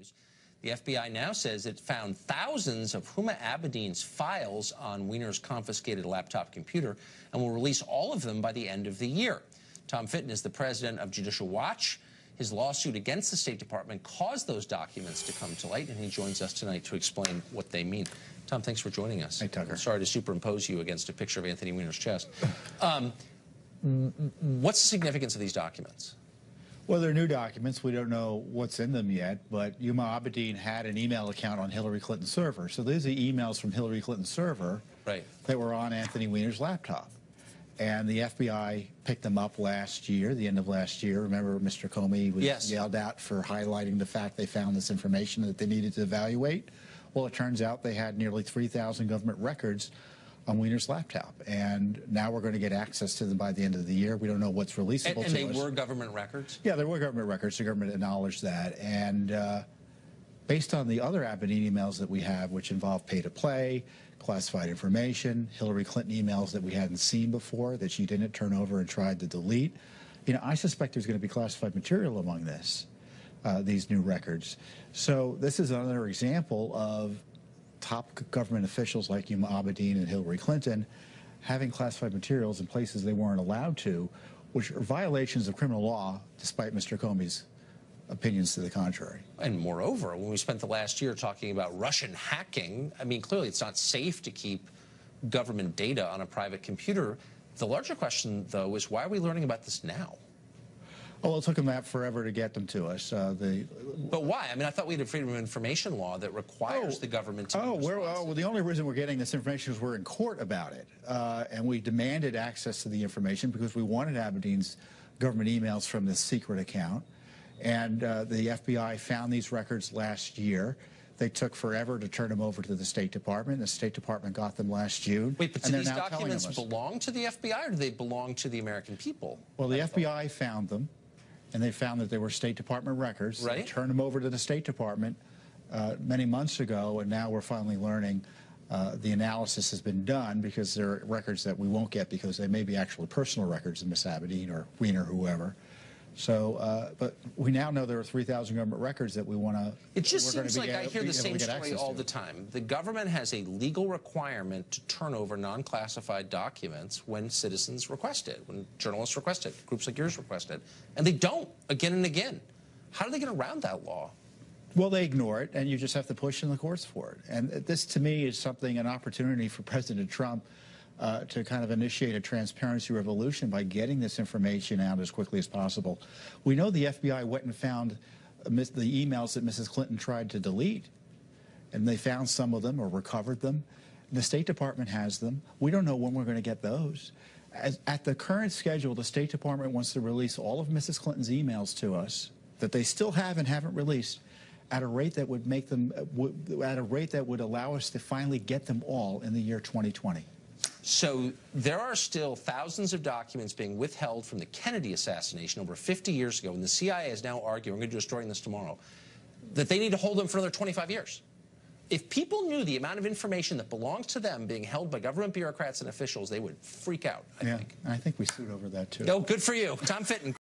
continues. The FBI now says it found thousands of Huma Abedin's files on Weiner's confiscated laptop computer and will release all of them by the end of the year. Tom Fitton is the president of Judicial Watch. His lawsuit against the State Department caused those documents to come to light, and he joins us tonight to explain what they mean. Tom, thanks for joining us. Hey, Tucker. I'm sorry to superimpose you against a picture of Anthony Weiner's chest. What's the significance of these documents? Well, they're new documents. We don't know what's in them yet, but Huma Abedin had an email account on Hillary Clinton's server. So these are emails from Hillary Clinton's server that were on Anthony Weiner's laptop. And the FBI picked them up last year, the end of last year. Remember, Mr. Comey was yelled at for highlighting the fact they found this information that they needed to evaluate. Well, it turns out they had nearly 3,000 government records on Weiner's laptop, and now we're going to get access to them by the end of the year. We don't know what's releasable to us. And they were government records? Yeah, there were government records. The government acknowledged that. And based on the other Abedin emails that we have, which involve pay-to-play, classified information, Hillary Clinton emails that we hadn't seen before, that she didn't turn over and tried to delete, you know, I suspect there's going to be classified material among this, these new records. So this is another example of top government officials like Huma Abedin and Hillary Clinton having classified materials in places they weren't allowed to, which are violations of criminal law, despite Mr. Comey's opinions to the contrary. And moreover, when we spent the last year talking about Russian hacking, I mean, clearly it's not safe to keep government data on a private computer. The larger question, though, is why are we learning about this now? Oh, well, it took them that forever to get them to us. But why? I mean, I thought we had a freedom of information law that requires the government to be responsive. Well, the only reason we're getting this information is we're in court about it. And we demanded access to the information because we wanted Abedin's government emails from this secret account. And the FBI found these records last year. They took forever to turn them over to the State Department. The State Department got them last June. Wait, but do these documents belong to the FBI or do they belong to the American people? Well, the FBI found them, and they found that they were State Department records. They turned them over to the State Department many months ago, and now we're finally learning the analysis has been done because there are records that we won't get because they may be actually personal records of Ms. Abedin or Weiner, whoever. So, but we now know there are 3,000 government records that we want to. It just seems like I hear the same story all the time. The government has a legal requirement to turn over non-classified documents when citizens request it, when journalists request it, groups like yours request it, and they don't again and again. How do they get around that law? Well, they ignore it, and you just have to push in the courts for it. And this, to me, is an opportunity for President Trump to kind of initiate a transparency revolution by getting this information out as quickly as possible. We know the FBI went and found the emails that Mrs. Clinton tried to delete, and they found some of them or recovered them. The State Department has them. We don't know when we're going to get those. At the current schedule, the State Department wants to release all of Mrs. Clinton's emails to us that they still have and haven't released at a rate that would make them, at a rate that would allow us to finally get them all in the year 2020. So there are still thousands of documents being withheld from the Kennedy assassination over 50 years ago, and the CIA is now arguing, we're going to do a story on this tomorrow, that they need to hold them for another 25 years. If people knew the amount of information that belongs to them being held by government bureaucrats and officials, they would freak out, I think. I think we sued over that, too. Oh, good for you. Tom Fitton.